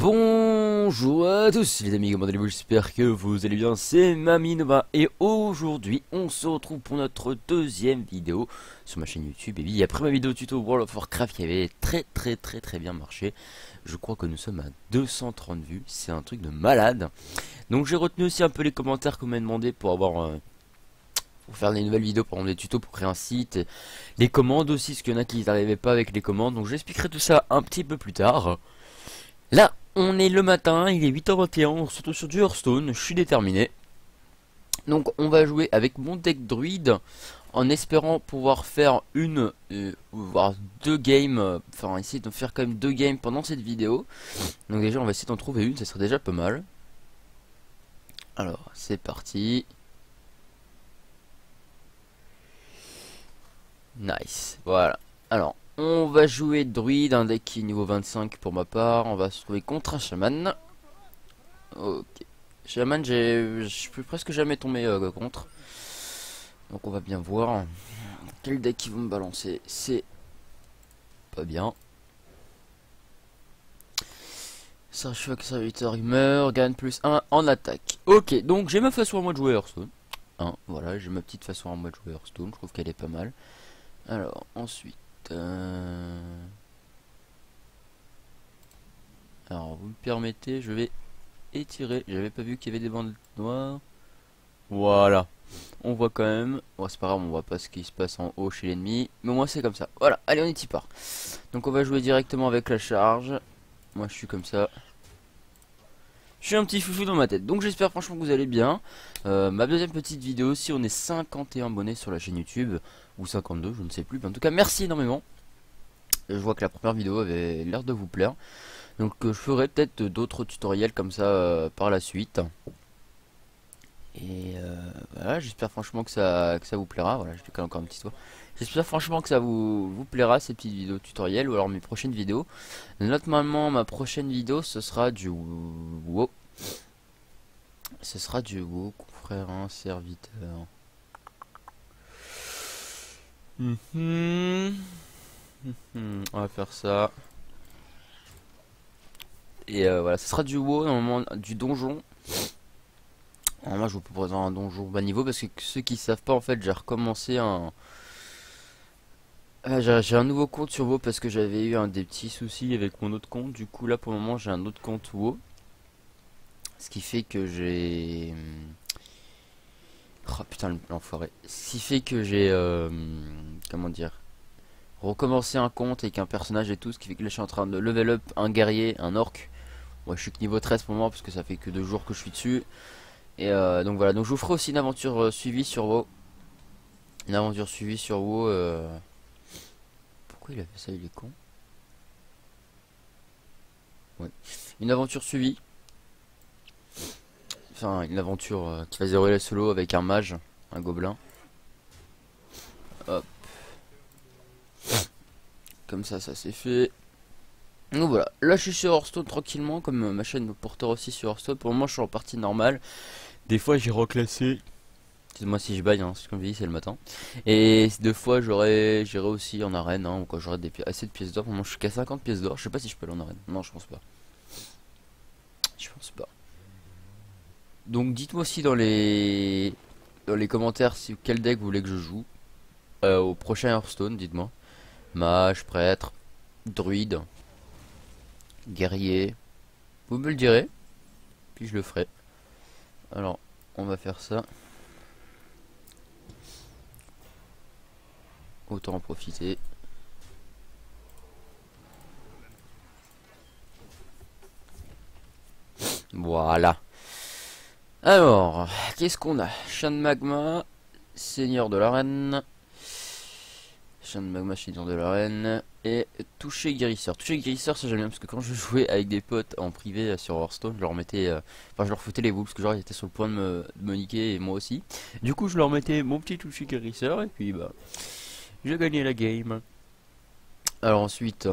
Bonjour à tous les amis, comment allez-vous? J'espère que vous allez bien, c'est Maminova et aujourd'hui on se retrouve pour notre deuxième vidéo sur ma chaîne YouTube. Et oui, après ma vidéo tuto World of Warcraft qui avait très bien marché, je crois que nous sommes à 230 vues, c'est un truc de malade. Donc j'ai retenu aussi un peu les commentaires qu'on m'a demandé pour avoir... pour faire des nouvelles vidéos, par exemple des tutos pour créer un site, les commandes aussi, parce qu'il y en a qui n'arrivaient pas avec les commandes, donc j'expliquerai tout ça un petit peu plus tard. Là, on est le matin, il est 8h21, on se retrouve sur du Hearthstone, je suis déterminé. Donc on va jouer avec mon deck druide, en espérant pouvoir faire une, voire deux games, enfin essayer de faire quand même deux games pendant cette vidéo. Donc déjà on va essayer d'en trouver une, ça serait déjà pas mal. Alors, c'est parti. Nice, voilà. Alors, on va jouer druide, un deck qui est niveau 25 pour ma part. On va se trouver contre un chaman. Ok. Shaman, je peux presque jamais tomber contre. Donc on va bien voir. Quel deck ils vont me balancer? C'est pas bien. Serviteur, il meurt, gagne plus 1 en attaque. Ok, donc j'ai ma façon à moi de jouer Hearthstone. Voilà, j'ai ma petite façon à moi de jouer Hearthstone. Je trouve qu'elle est pas mal. Alors, ensuite... Alors, vous me permettez, je vais étirer. J'avais pas vu qu'il y avait des bandes noires. Voilà. On voit quand même. Bon, c'est pas grave, on voit pas ce qui se passe en haut chez l'ennemi. Mais au moins, c'est comme ça. Voilà, allez, on y part. Donc, on va jouer directement avec la charge. Moi, je suis comme ça. Je suis un petit foufou dans ma tête. Donc, j'espère franchement que vous allez bien. Ma deuxième petite vidéo, si on est 51 abonnés sur la chaîne YouTube, ou 52, je ne sais plus. Mais en tout cas, merci énormément. Je vois que la première vidéo avait l'air de vous plaire. Donc je ferai peut-être d'autres tutoriels comme ça par la suite. Et voilà, j'espère franchement que ça vous plaira. Voilà, je décale encore un petit tour. J'espère franchement que ça vous plaira ces petites vidéos tutoriels ou alors mes prochaines vidéos. Normalement, ma prochaine vidéo ce sera du WoW. Ce sera du WoW, confrère, un serviteur. On va faire ça. Et voilà, ce sera du WoW, normalement du donjon. Alors moi je vous propose un donjon bas niveau parce que ceux qui savent pas, en fait j'ai recommencé un... j'ai un nouveau compte sur WoW parce que j'avais eu des petits soucis avec mon autre compte. Du coup là pour le moment j'ai un autre compte WoW. Ce qui fait que j'ai... Oh putain l'enfoiré. Ce qui fait que j'ai... comment dire, recommencé un compte avec un personnage et tout. Ce qui fait que là je suis en train de level up un guerrier, un orc. Ouais, je suis que niveau 13 pour le moment parce que ça fait que 2 jours que je suis dessus. Et donc voilà, donc je vous ferai aussi une aventure suivie sur WoW. Une aventure suivie sur WoW. Pourquoi il a fait ça, il est con. Ouais. Une aventure suivie. Enfin, une aventure qui va se dérouler solo avec un mage, un gobelin. Hop. Comme ça c'est fait. Donc voilà, là je suis sur Hearthstone tranquillement, comme ma chaîne me portera aussi sur Hearthstone. Pour le moment je suis en partie normale. Des fois j'ai reclassé. Dites-moi si je baille, hein, comme je dis, c'est le matin. Et deux fois j'irai aussi en arène, hein, ou quand j'aurai assez de pièces d'or. Moi je suis qu'à 50 pièces d'or, je sais pas si je peux aller en arène. Non, je pense pas. Je pense pas. Donc dites-moi aussi dans les commentaires si quel deck vous voulez que je joue au prochain Hearthstone, dites-moi. Mage, prêtre, druide, guerrier. Vous me le direz, puis je le ferai. Alors, on va faire ça. Autant en profiter. Voilà. Alors, qu'est-ce qu'on a? Chien de magma, seigneur de l'arène. Chien de magma, seigneur de l'arène. Et toucher guérisseur. Toucher guérisseur, ça j'aime bien parce que quand je jouais avec des potes en privé sur Hearthstone, je leur mettais. Enfin, je leur foutais les boules parce que genre ils étaient sur le point de me niquer et moi aussi. Du coup, je leur mettais mon petit toucher guérisseur et puis bah. J'ai gagné la game. Alors ensuite.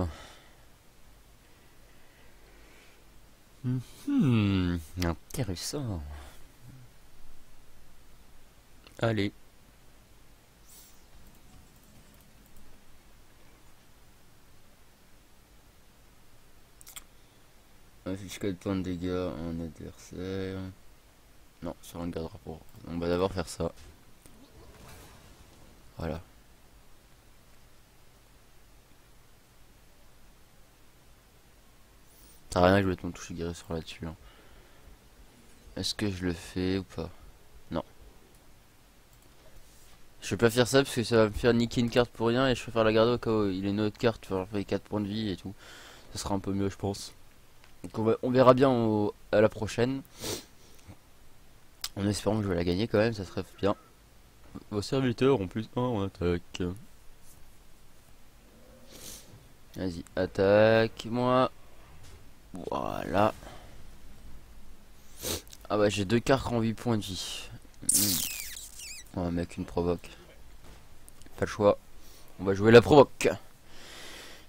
Intéressant. Allez. affiche 4 points de dégâts en adversaire. Non, ça on le gardera pour. On va d'abord faire ça. Voilà. Ça n'a rien à jouer ton toucher guérisseur là-dessus. Hein. Est-ce que je le fais ou pas? Non. Je vais pas faire ça parce que ça va me faire niquer une carte pour rien et je préfère la garder au cas où il a une autre carte pour faire 4 points de vie et tout. Ça sera un peu mieux je pense. Donc on verra bien à la prochaine. En espérant que je vais la gagner quand même, ça serait bien. Vos serviteurs ont plus 1 en attaque. Vas-y, attaque moi. Voilà. Ah bah j'ai 2 cartes en 8 points de vie. On va mettre une provoque. Pas le choix. On va jouer la provoque.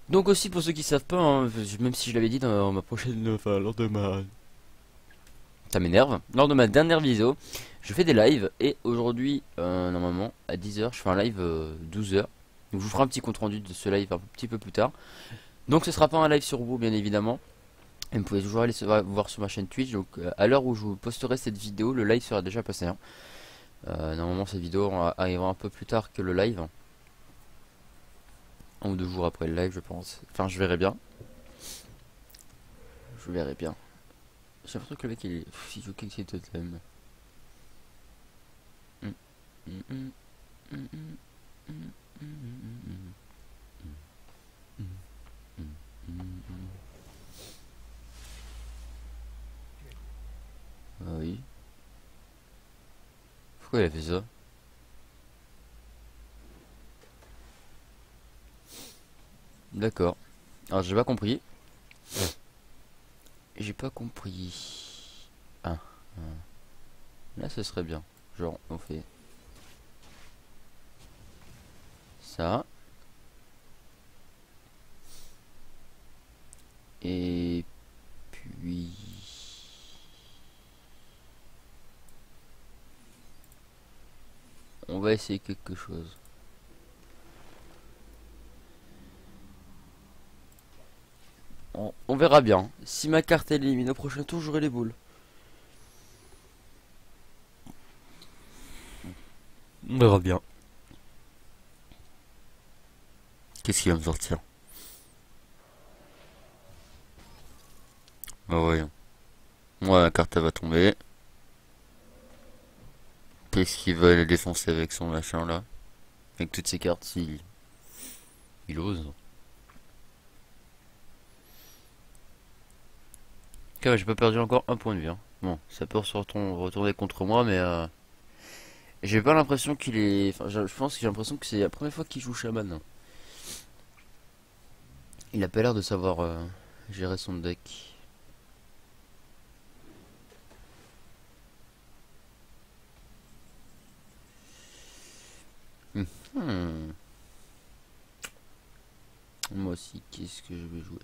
Donc aussi pour ceux qui savent pas, hein, même si je l'avais dit dans ma prochaine, enfin lors de ma... Ça m'énerve. Lors de ma dernière vidéo, je fais des lives et aujourd'hui, normalement, à 10h, je fais un live 12h. Donc je vous ferai un petit compte rendu de ce live un petit peu plus tard. Donc ce sera pas un live sur vous bien évidemment. Et vous pouvez toujours aller voir sur ma chaîne Twitch. Donc à l'heure où je vous posterai cette vidéo, le live sera déjà passé. Hein. Normalement cette vidéo arrivera un peu plus tard que le live. 1 ou 2 jours après le live je pense. Enfin je verrai bien. Je verrai bien. J'ai l'impression que le mec il est... Il joue quelque chose totem. Ah oui. Pourquoi il a fait ça? D'accord. Alors j'ai pas compris. J'ai pas compris. Ah. Là ce serait bien. Genre on fait ça. Et puis... On va essayer quelque chose. On verra bien. Si ma carte est éliminée au prochain tour, j'aurai les boules. On verra bien. Qu'est-ce qui va me sortir? Ah ouais. Ouais, la carte elle va tomber. Qu'est-ce qu'il va aller défoncer avec son machin là? Avec toutes ces cartes, il ose. Ok, ouais, j'ai pas perdu encore un point de vie. Hein. Bon, ça peut se retourner contre moi, mais j'ai pas l'impression qu'il est. Enfin, je pense que j'ai l'impression que c'est la première fois qu'il joue chaman. Hein. Il a pas l'air de savoir gérer son deck. Hmm. Moi aussi, qu'est-ce que je vais jouer?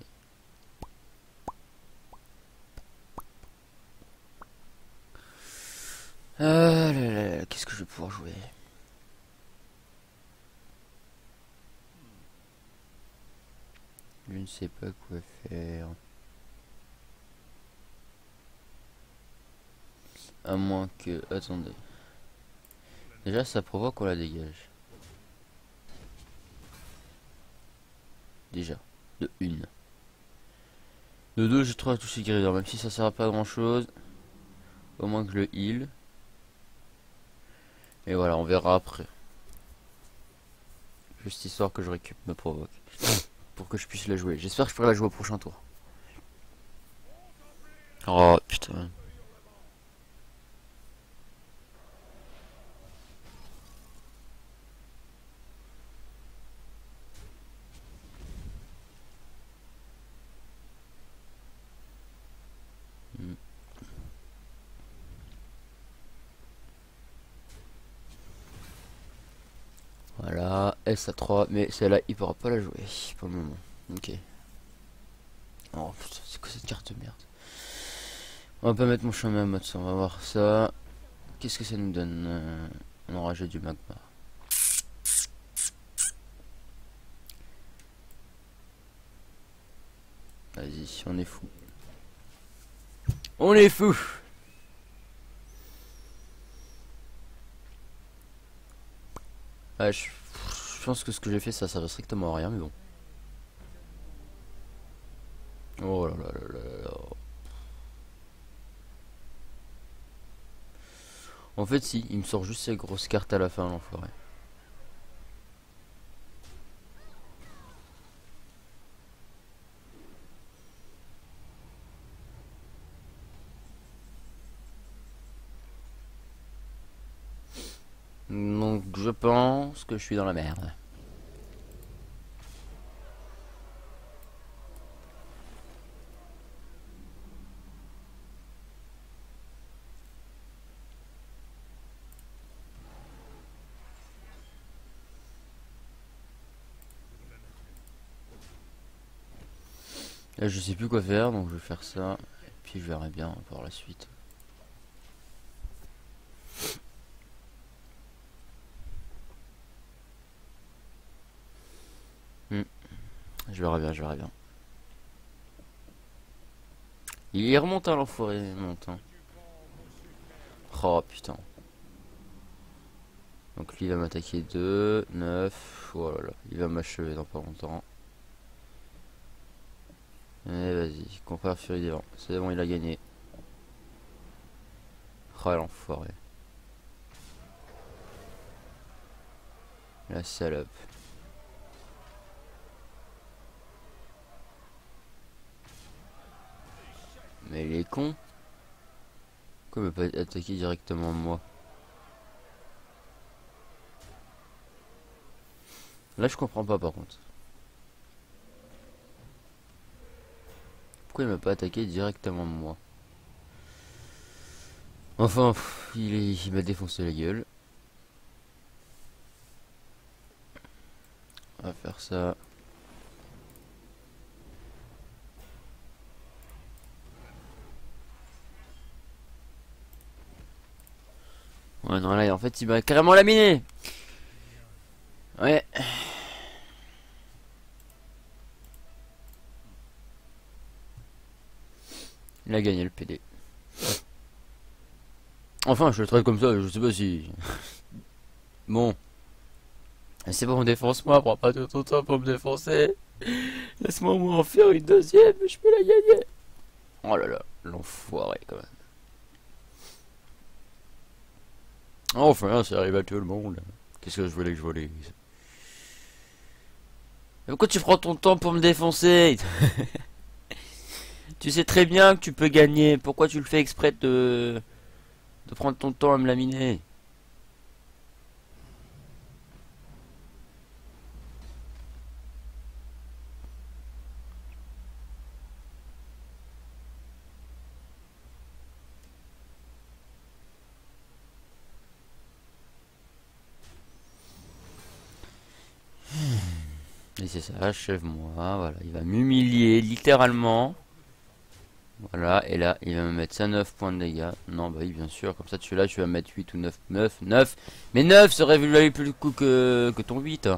Ah là là là, qu'est-ce que je vais pouvoir jouer? Je ne sais pas quoi faire. À moins que... Attendez. Déjà, ça provoque qu'on la dégage. Déjà. De 1. De 2, j'ai 3 toucher guérisseur. Même si ça sert à pas grand chose. Au moins que le heal. Et voilà, on verra après. Juste histoire que je récupère ma provoque. Pour que je puisse la jouer. J'espère que je pourrai la jouer au prochain tour. Oh putain. Voilà, S à 3, mais celle-là il pourra pas la jouer pour le moment. Ok. Oh putain, c'est quoi cette carte de merde? On va pas mettre mon chemin à mode, on va voir ça. Qu'est-ce que ça nous donne? On aura du magma. Vas-y, on est fou. On est fou. Ouais, je pense que ce que j'ai fait ça sert strictement à rien, mais bon. Oh là là là là là. En fait si, il me sort juste ces grosses cartes à la fin, l'enfoiré. Donc je pense que je suis dans la merde. Là je sais plus quoi faire, donc je vais faire ça. Et puis je verrai bien par la suite. Je verrai bien, je verrai bien. Il remonte à l'enfoiré, il monte. Hein. Oh putain. Donc lui il va m'attaquer 2, 9. Oh là là, il va m'achever dans pas longtemps. Et vas-y, compare Furie des Vents. C'est bon, il a gagné. Oh l'enfoiré. La salope. Mais il est con. Pourquoi il veut pas attaquer directement moi? Là je comprends pas par contre. Pourquoi il m'a pas attaqué directement moi? Enfin, il m'a défoncé la gueule. On va faire ça. Ouais non là en fait il m'a carrément laminé. Ouais. Il a gagné le PD. Enfin, je le traite comme ça, je sais pas si... Bon. C'est bon, défonce-moi, prends pas tout ton temps pour me défoncer. Laisse-moi au moins en faire une deuxième, je peux la gagner. Oh là là, l'enfoiré quand même. Enfin, ça arrive à tout le monde. Qu'est-ce que je voulais que je volais? Pourquoi tu prends ton temps pour me défoncer? Tu sais très bien que tu peux gagner. Pourquoi tu le fais exprès de prendre ton temps à me laminer? Et c'est ça, achève-moi. Voilà, il va m'humilier littéralement. Voilà, et là, il va me mettre ça 9 points de dégâts. Non, bah oui, bien sûr, comme ça, tu là, tu vas mettre 8 ou 9, 9, 9. Mais 9 serait valu plus le coup que ton 8.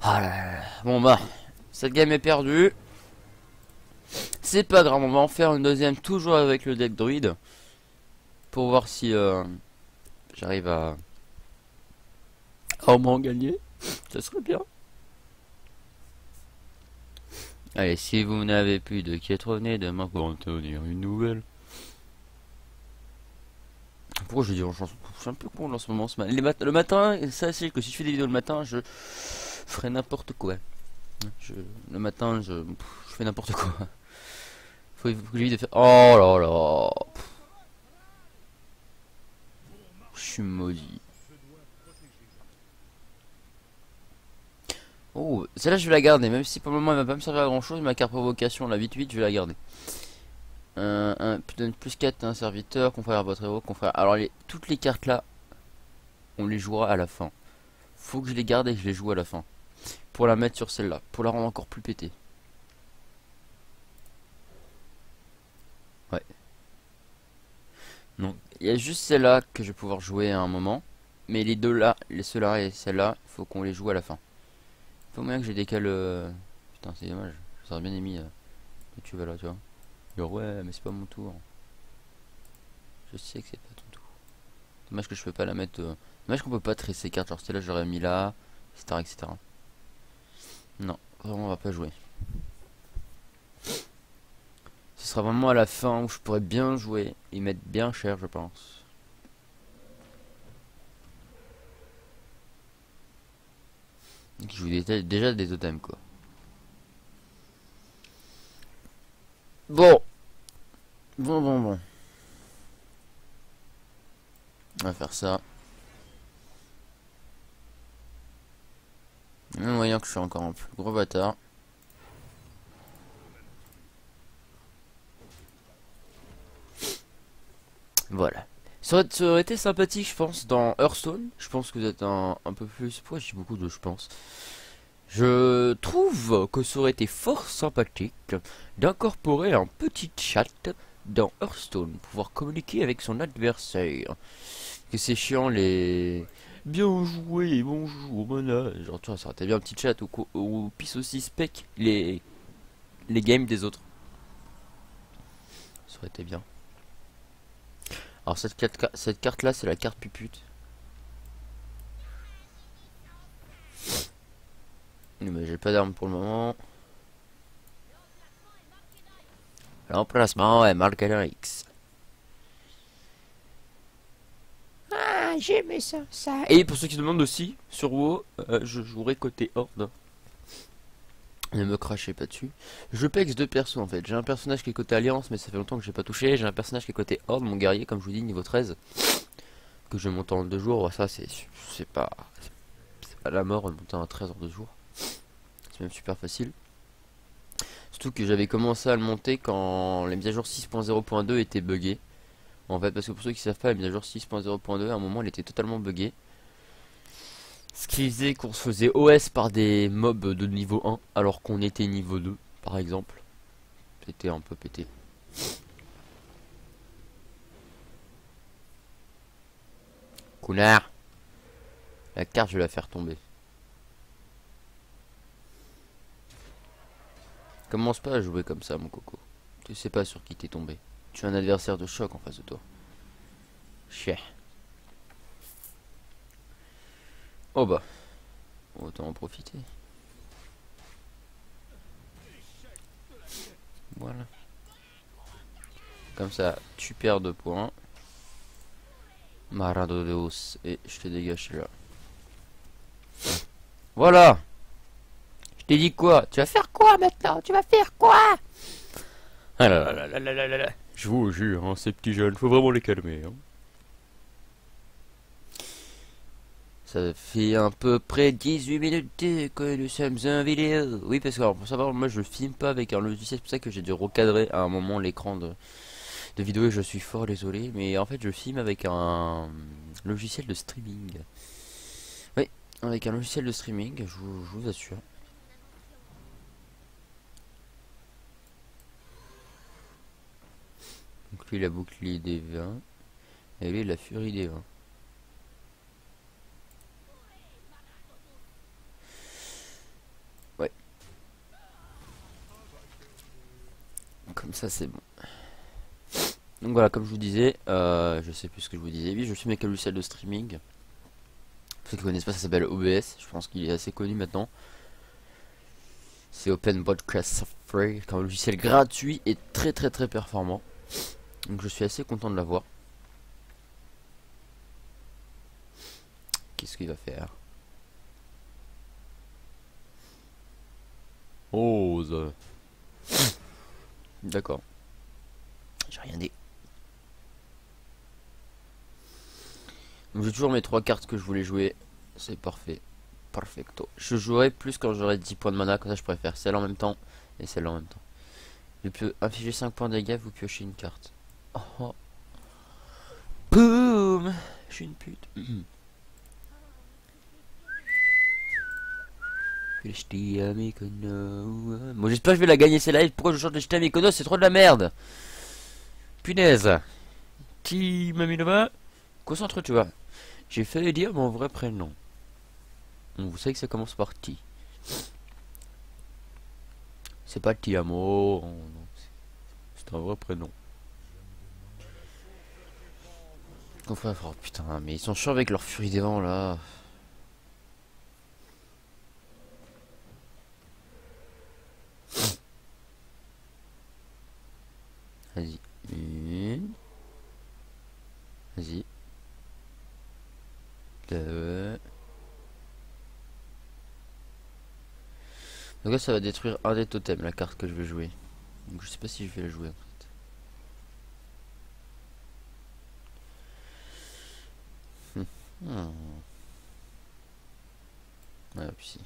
Ah là là là. Bon, bah, cette game est perdue. C'est pas grave, on va en faire une deuxième, toujours avec le deck druide. Pour voir si j'arrive à au moins gagner. Ça serait bien. Allez, si vous n'avez plus de quête, revenez demain pour en tenir une nouvelle. Pourquoi je dis en chanson? Je suis un peu con en ce moment. Le matin, ça c'est que si je fais des vidéos le matin, je ferai n'importe quoi. Le matin, je fais n'importe quoi. Faut que j'évite de faire. Oh là là. Je suis maudit. Oh, celle-là je vais la garder, même si pour le moment elle va pas me servir à grand chose. Ma carte provocation, la 8-8, je vais la garder. Plus 4 un serviteur, confrère à votre héros, confrère. Alors toutes les cartes là, on les jouera à la fin. Faut que je les garde et que je les joue à la fin. Pour la mettre sur celle-là, pour la rendre encore plus pétée. Ouais. Donc, il y a juste celle-là que je vais pouvoir jouer à un moment. Mais les deux là, ceux-là et celle-là, il faut qu'on les joue à la fin. Faut moyen que je décale... Putain, c'est dommage. J'aurais bien aimé que tu vas là, tu vois. Genre, ouais, mais c'est pas mon tour. Je sais que c'est pas tout. Dommage que je peux pas la mettre. Dommage qu'on peut pas tresser ces cartes. Genre celle-là j'aurais mis là, etc., etc. Non, vraiment on va pas jouer. Ce sera vraiment à la fin où je pourrais bien jouer et mettre bien cher, je pense. Donc je joue déjà des totems quoi. Bon. Bon. On va faire ça. Même moyen que je suis encore un plus gros bâtard. Voilà. Ça aurait été sympathique, je pense, dans Hearthstone. Je pense que vous êtes un peu plus... Pourquoi j'ai beaucoup de je pense. Je trouve que ça aurait été fort sympathique d'incorporer un petit chat dans Hearthstone. Pouvoir communiquer avec son adversaire. Que c'est chiant les... Bien joué, bonjour, mana. Genre, tu vois, ça aurait été bien un petit chat ou pisse aussi spec les games des autres. Ça aurait été bien. Alors cette carte là c'est la carte pupute. Mais j'ai pas d'arme pour le moment. L'emplacement est marqué dans X. Ah j'aimais ça. Et pour ceux qui se demandent aussi, sur WoW, je jouerai côté Horde. Ne me crachez pas dessus. Je pex deux persos en fait. J'ai un personnage qui est côté Alliance mais ça fait longtemps que j'ai pas touché. J'ai un personnage qui est côté Horde, mon guerrier comme je vous dis niveau 13. Que je monte en 2 jours. Ça c'est pas la mort de monter en 13 en 2 jours. C'est même super facile. Surtout que j'avais commencé à le monter quand les mises à jour 6.0.2 étaient buggées. En fait parce que pour ceux qui savent pas, les mises à jour 6.0.2 à un moment elle était totalement buggée. Ce qui faisait qu'on se faisait OS par des mobs de niveau 1 alors qu'on était niveau 2 par exemple. C'était un peu pété. Connard. La carte je vais la faire tomber. Commence pas à jouer comme ça mon coco. Tu sais pas sur qui t'es tombé. Tu as un adversaire de choc en face de toi. Chien. Oh bah. Autant en profiter. Voilà. Comme ça, tu perds 2 points. Maradodos. Et je te dégage là. Voilà. Je t'ai dit quoi? Tu vas faire quoi maintenant? Tu vas faire quoi? Ah là là là là là là là. Je vous jure, hein, ces petits jeunes, faut vraiment les calmer. Hein. Ça fait à peu près 18 minutes que nous sommes en vidéo. Oui, parce que alors, pour savoir, moi je filme pas avec un logiciel, c'est pour ça que j'ai dû recadrer à un moment l'écran de vidéo et je suis fort désolé. Mais en fait, je filme avec un logiciel de streaming. Oui, avec un logiciel de streaming, je vous assure. Donc lui, la bouclier des 20 et lui, la furie des 20. Ouais. Comme ça, c'est bon. Donc voilà, comme je vous disais, je sais plus ce que je vous disais. Oui, je suis avec un logiciel de streaming. Pour ceux qui connaissent pas, ça s'appelle OBS. Je pense qu'il est assez connu maintenant. C'est Open Broadcast Software, un logiciel gratuit et très performant. Donc je suis assez content de l'avoir. Qu'est-ce qu'il va faire? Rose. D'accord. J'ai rien dit. Donc j'ai toujours mes 3 cartes que je voulais jouer. C'est parfait. Perfecto. Je jouerai plus quand j'aurai 10 points de mana. Comme ça je pourrais faire celle en même temps et celle en même temps. Je peux infliger 5 points de dégâts, vous piochez une carte. Oh, oh. Boum. Je suis une pute. Bon j'espère que je vais la gagner celle-là. Pourquoi je chante le Shita Mykonos? C'est trop de la merde. Punaise. Ti Maminova. Concentre tu vois. J'ai failli dire mon vrai prénom. Vous savez que ça commence par Ti. C'est pas Tiamo. C'est un vrai prénom. Enfin, oh putain, mais ils sont chiants avec leur furie des vents là. Vas-y. Vas-y. Ouais. Donc là, ça va détruire un des totems, la carte que je vais jouer. Donc je sais pas si je vais la jouer en fait. Ouais, puis si.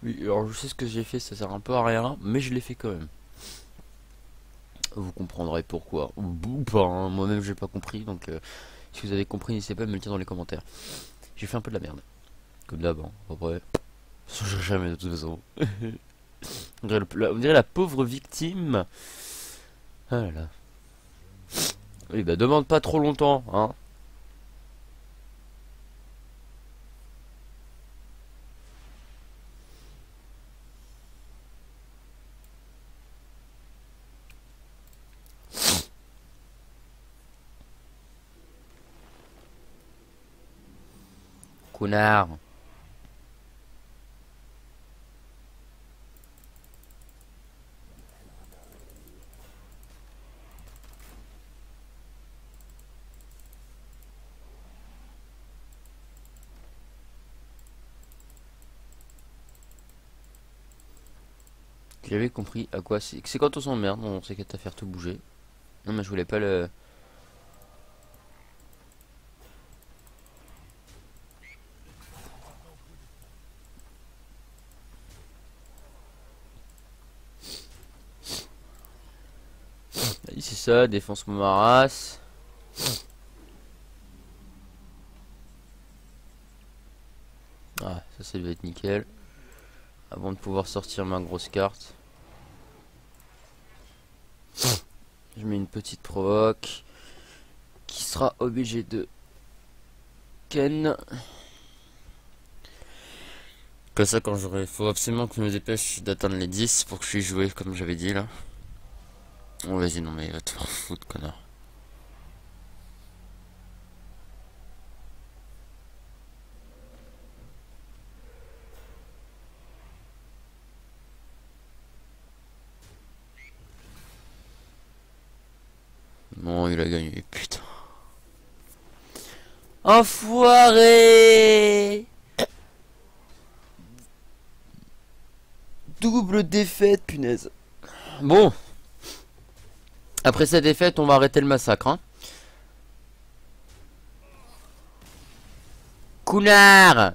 Oui, alors je sais ce que j'ai fait, ça sert un peu à rien, mais je l'ai fait quand même. Vous comprendrez pourquoi. Ou pas, hein. Moi-même j'ai pas compris, donc si vous avez compris, n'hésitez pas à me le dire dans les commentaires. J'ai fait un peu de la merde. Comme d'hab, hein. Après, ça change jamais de toute façon. On dirait la pauvre victime. Ah là là. Oui, bah demande pas trop longtemps, hein. Connard. J'avais compris à quoi c'est quand on s'emmerde, on sait qu'à faire tout bouger. Non mais je voulais pas le... Vas-y, c'est ça, défonce-moi ma race. Ah, ça doit être nickel. Avant de pouvoir sortir ma grosse carte. Je mets une petite provoque. Qui sera obligé de... Ken. Comme ça quand j'aurai... Faut absolument que je me dépêche d'atteindre les 10 pour que je puisse jouer comme j'avais dit là. Oh vas-y, non mais va te faire foutre, connard. Non, il a gagné, putain. Enfoiré! Double défaite, punaise. Bon. Après cette défaite, on va arrêter le massacre, hein. Connard.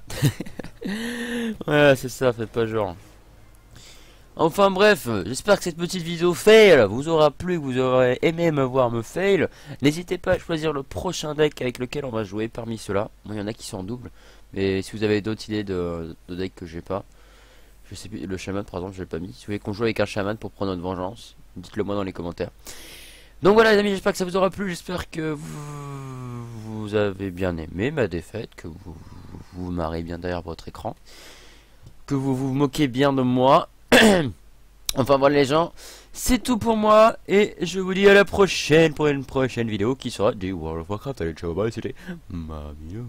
Ouais, c'est ça, faites pas genre. Enfin bref, j'espère que cette petite vidéo fail vous aura plu, que vous aurez aimé me voir me fail. N'hésitez pas à choisir le prochain deck avec lequel on va jouer parmi ceux-là. Moi, il y en a qui sont en double. Mais si vous avez d'autres idées de deck que j'ai pas, je sais plus, le chaman par exemple, je l'ai pas mis. Si vous voulez qu'on joue avec un chaman pour prendre notre vengeance, dites-le moi dans les commentaires. Donc voilà les amis, j'espère que ça vous aura plu, j'espère que vous avez bien aimé ma défaite, que vous marrez bien derrière votre écran, que vous vous moquez bien de moi. Enfin voilà les gens, c'est tout pour moi et je vous dis à la prochaine pour une prochaine vidéo qui sera du World of Warcraft. Allez ciao, bye, c'était Mamie.